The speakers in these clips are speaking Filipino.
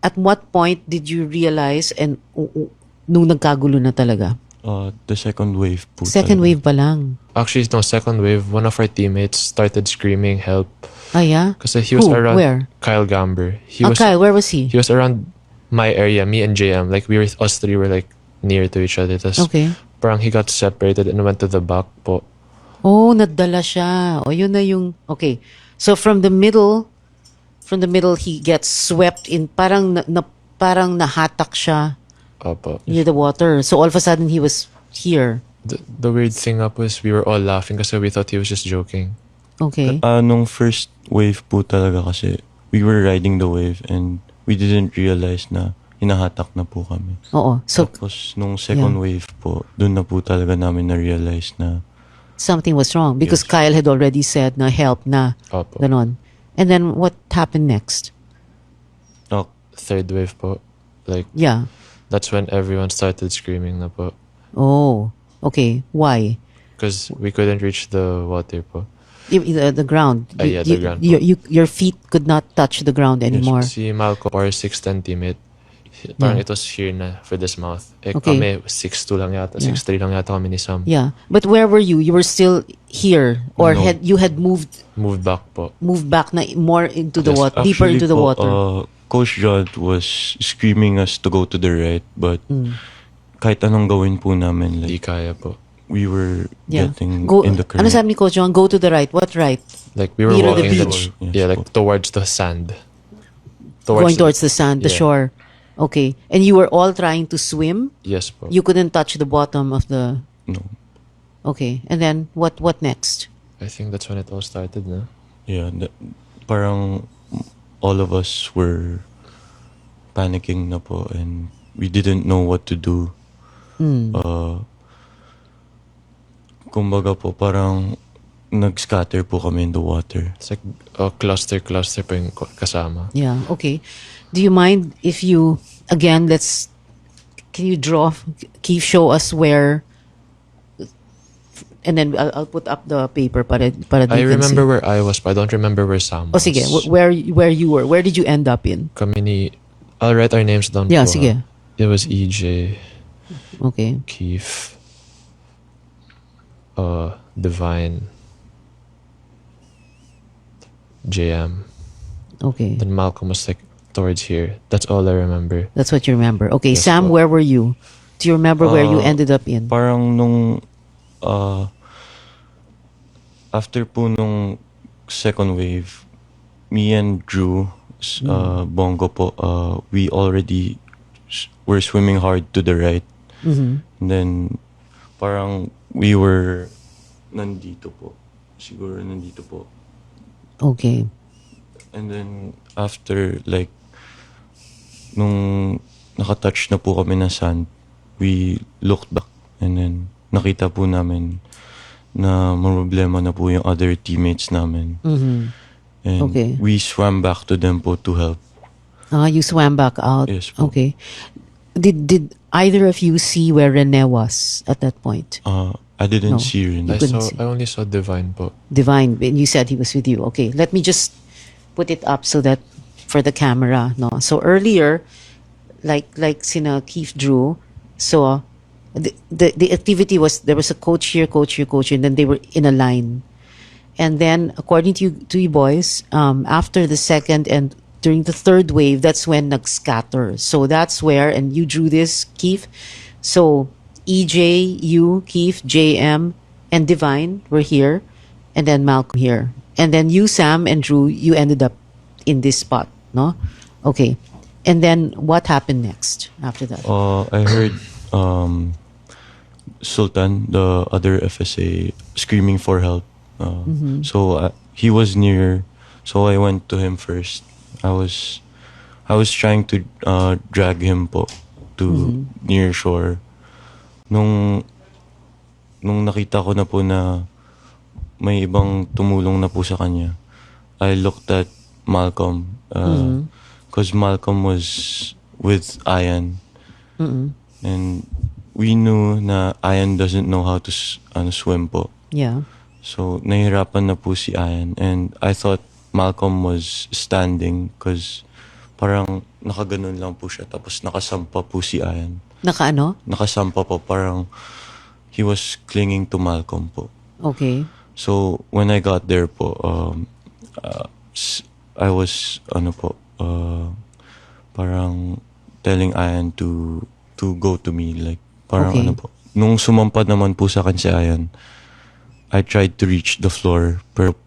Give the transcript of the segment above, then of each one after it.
at what point did you realize and nung nagkagulo na talaga? The second wave po. Second talaga. wave pa lang. Actually, no, second wave, one of our teammates started screaming help. Ah, yeah? Kasi he was Who? around Where? Kyle Gamber. Kyle, where was he? He was around my area, me and JM. Like us three were like near to each other. Tas Okay. parang he got separated and went to the back po. Oh, nadala siya. O, yun na yung... Okay. So, from the middle, he gets swept in. Parang parang nahatak siya Opo. near the water. So, all of a sudden, he was here. The weird thing up was we were all laughing kasi we thought he was just joking. Okay. Nung first wave po talaga kasi, we were riding the wave and we didn't realize na hinahatak na po kami. Oo. So, Tapos nung second wave po, dun na po talaga namin na-realize na something was wrong because Yes. Kyle had already said na help na. Opo. Ganon. And then, what happened next? Third wave po. Like, Yeah. that's when everyone started screaming na po. Oh. Okay. Why? Because we couldn't reach the water po. The ground. Yeah, the ground. Your feet could not touch the ground anymore. Si Malcolm, our 6'10" teammate, parang it was here na for this mouth. Okay. Kami, 6'2" lang yata, Yeah. 6'3" lang yata kami ni Sam. Yeah. But where were you? You were still here, or No. you had moved Moved back po. back na more into the Yes, water, deeper actually into the po, water. Coach John was screaming us to go to the right, but kahit anong gawin po namin, Di like, kaya po. we were Yeah. getting Go. in the Ano current. sabi ni Coach John? Go to the right. What right? Like, we were Near the walking beach. Yes, yeah, like po. towards the sand. Going towards the sand, the yeah. shore. Okay. And you were all trying to swim. Yes po. You couldn't touch the bottom of the. No. Okay. And then what next? I think that's when it all started, no? Yeah, parang all of us were panicking na po and we didn't know what to do. Kumbaga po, parang nag-scatter po kami in the water. It's like cluster pa yung kasama. Yeah. Okay. Do you mind if you again? Can you draw? Keith, show us where. And then I'll put up the paper para I you can remember see. where I was, but I don't remember where Sam Oh, was. sige. Where you were? Where did you end up in? Kami ni... I'll write our names down Yeah, po, sige. ha? It was EJ, Okay. Keith, Divine, JM. Okay. Then Malcolm was like towards here. That's all I remember. That's what you remember. Okay, Yes, Sam, po. where were you? Do you remember where you ended up in? Parang nung after po nung second wave, me and Drew, Bongo po, we already were swimming hard to the right. And then parang we were nandito po. Siguro nandito po. Okay. And then after like nung nakatouch na po kami ng sand, we looked back and then nakita po namin na problema na po yung other teammates namin. And Okay. we swam back to them po to help. You swam back out. Yes, po. Okay. Did either of you see where Rene was at that point? I didn't No. see her. You couldn't see. I only saw Divine po. Divine, you said he was with you. Okay, let me just put it up so that for the camera, no. So earlier, like sina Keith Drew, so the activity was there was a coach here, and then they were in a line, and then according to you boys, after the second and during the third wave, that's when nag-scatter. So that's where, and you drew this, Keith. So EJ, you, Keith, JM, and Divine were here, and then Malcolm here. And then you, Sam, and Drew, you ended up in this spot, no? Okay. And then what happened next after that? I heard Sultan, the other FSA, screaming for help. So he was near, so I went to him first. I was trying to drag him po to near shore. Nung nakita ko na po na may ibang tumulong na po sa kanya, I looked at Malcolm because Malcolm was with Ian. And we knew na Ian doesn't know how to swim po. Yeah. So nahirapan na po si Ian and I thought Malcolm was standing because parang nakaganon lang po siya. Tapos nakasampa po si Ian. Nakaano? Nakasampa po, parang he was clinging to Malcolm po. Okay. So, when I got there po, I was, parang telling Ian to go to me. Like, parang Okay. Nung sumampad naman po sa akin si Ian, I tried to reach the floor, pero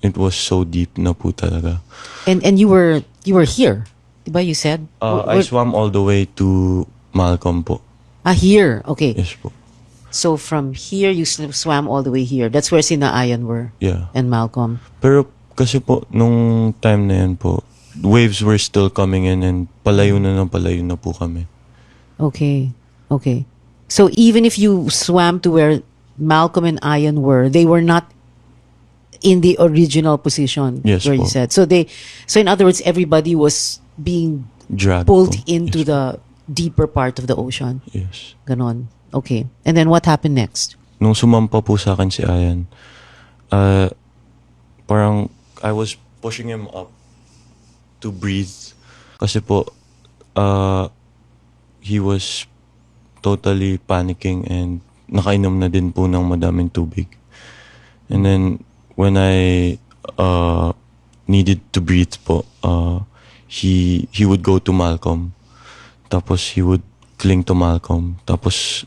it was so deep na po talaga. And you were here, diba? You said. I swam all the way to Malcolm po. Here. Okay. Yes po. So from here you swam all the way here. That's where sina Ian were Yeah. and Malcolm. Pero kasi po, nung time na yan po, waves were still coming in and palayo na po kami. Okay. Okay. So even if you swam to where Malcolm and Ian were, they were not in the original position Yes, where po. you said. So in other words, everybody was being Drag pulled po. into Yes. the deeper part of the ocean. Yes. Ganon. Okay. And then what happened next? Nung sumampa po sa akin si Ian, parang I was pushing him up to breathe. Kasi po, he was totally panicking and nakainom na din po ng madaming tubig. And then, when I needed to breathe po, he would go to Malcolm. Tapos he would cling to Malcolm. Tapos,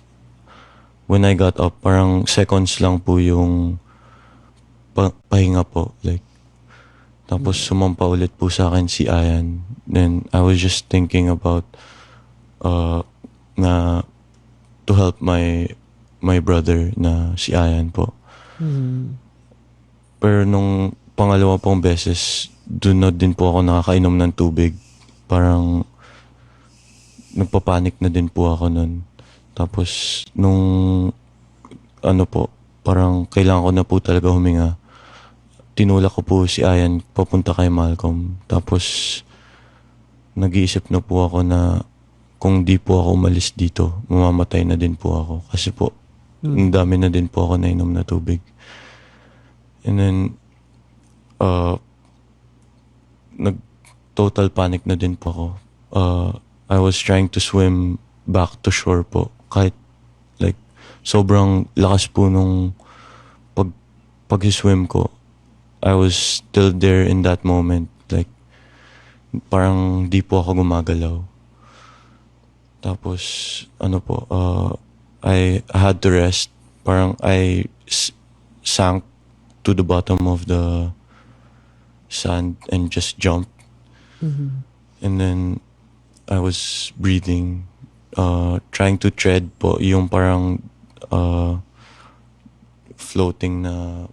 when I got up, parang seconds lang po yung pahinga po. Like, tapos sumampa ulit po sa akin si Ian. Then, I was just thinking about na to help my brother na si Ian po. Pero nung pangalawa pong beses, doon na din po ako nakakainom ng tubig. Parang nagpapanik na din po ako nun. Tapos nung parang kailangan ko na po talaga huminga. Tinulak ko po si Ian papunta kay Malcolm. Tapos nag-iisip na po ako na kung di po ako umalis dito, mamamatay na din po ako. Kasi po, ang dami na din po ako nainom na tubig. And then, nag-total panic na din po ako. I was trying to swim back to shore po. Kahit, like, sobrang lakas po nung pag-swim ko. I was still there in that moment. Like, parang di po ako gumagalaw. Tapos, I had to rest. Parang I sank to the bottom of the sand and just jumped. And then, I was breathing, trying to tread po, yung parang floating na,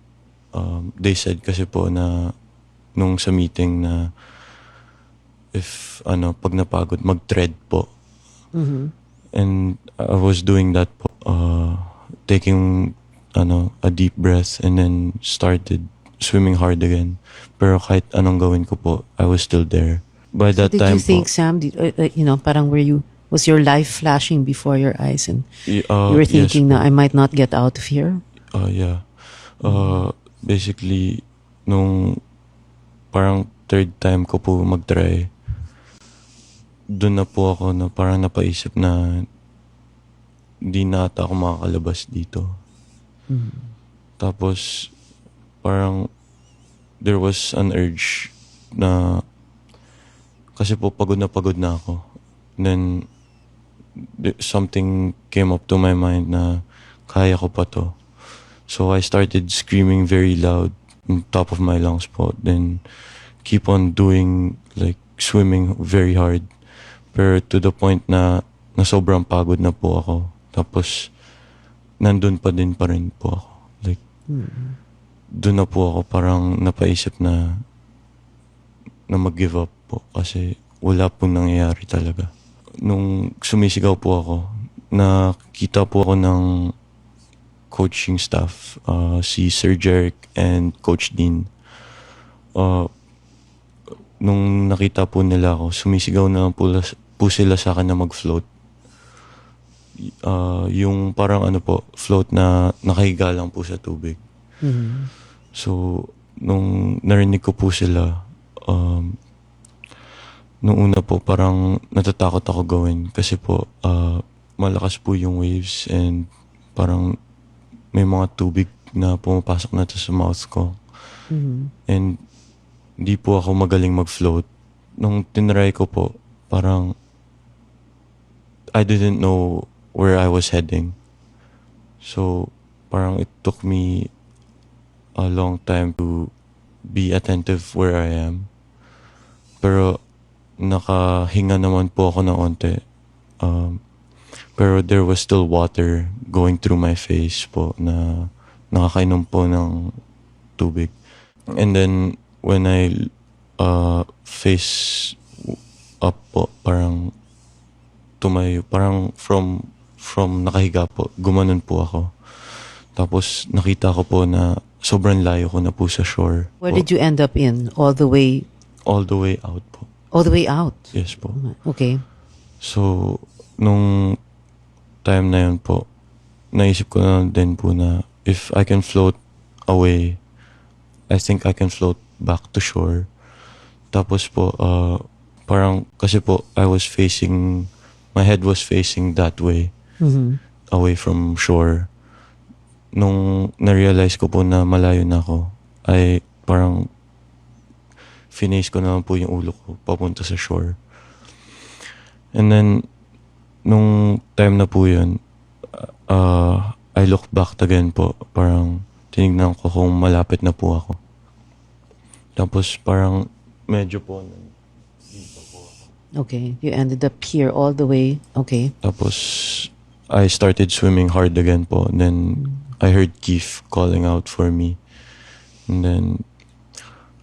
they said kasi po na, nung sa meeting na, if, pag napagod, mag-tread po. And I was doing that po, taking a deep breath and then started swimming hard again. Pero kahit anong gawin ko po, I was still there. By that Did time you think, po, Sam, parang was your life flashing before your eyes and you were yes thinking po. na I might not get out of here? Yeah. Basically, nung parang third time ko po mag-try, doon na po ako na parang napaisip na di na ata ako makakalabas dito. Tapos, parang there was an urge na kasi po pagod na ako. Then, something came up to my mind na kaya ko pa to. So, I started screaming very loud on top of my lungs po. Then, keep on doing, like, swimming very hard. Pero to the point na sobrang pagod na po ako. Tapos, nandun pa rin po ako. Like, doon na po ako parang napaisip na mag-give up po. Kasi wala pong nangyayari talaga. Nung sumisigaw po ako, nakita po ako ng coaching staff, si Sir Jeric and Coach Dean. Nung nakita po nila ako, sumisigaw na po sila sa akin na mag-float. Yung parang float na nakahiga lang po sa tubig. So, nung narinig ko po sila, Nung una po, parang natatakot ako gawin kasi po, malakas po yung waves and parang may mga tubig na pumapasok na to sa mouth ko. And hindi po ako magaling mag-float. Nung tinry ko po, parang I didn't know where I was heading. So, parang it took me a long time to be attentive where I am. Pero nakahinga naman po ako ng onte. Pero there was still water going through my face po na nakakainom po ng tubig. And then when I face up po, parang tumayo, parang from nakahiga po, gumanon po ako. Tapos nakita ko po na sobrang layo ko na po sa shore. Where po. did you end up in? All the way Out po. all the way out? Yes po. Okay. So, nung time na yun po, naisip ko na din po na if I can float away, I think I can float back to shore. Tapos po, parang kasi po, my head was facing that way, away from shore. Nung na-realize ko po na malayo na ako, ay parang finish ko naman po yung ulo ko papunta sa shore. And then, nung time na po yun, I looked back again po. Parang tinignan ko kung malapit na po ako. Tapos parang medyo po dito po. Okay. You ended up here all the way. Okay. Tapos I started swimming hard again po. And then I heard Keith calling out for me. And then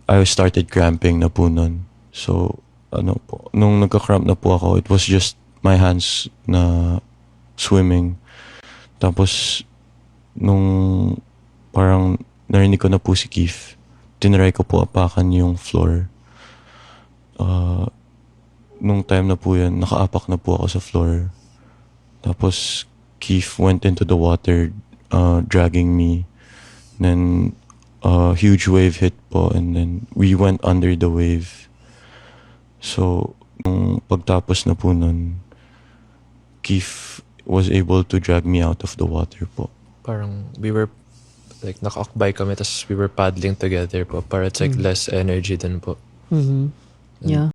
I started cramping na po nun. So, nung nagka-cramp na po ako, it was just my hands na swimming. Tapos, nung parang narinig ko na po si Keith, tinry ko po apakan yung floor. Nung time na po yun, nakaapak na po ako sa floor. Tapos, Keith went into the water, dragging me. Then, a huge wave hit po, and then we went under the wave. So, nung pagtapos na po nun, Keith was able to drag me out of the water po. Parang we were like nakaakbay kami tapos we were paddling together po para it's like less energy din po. Yeah.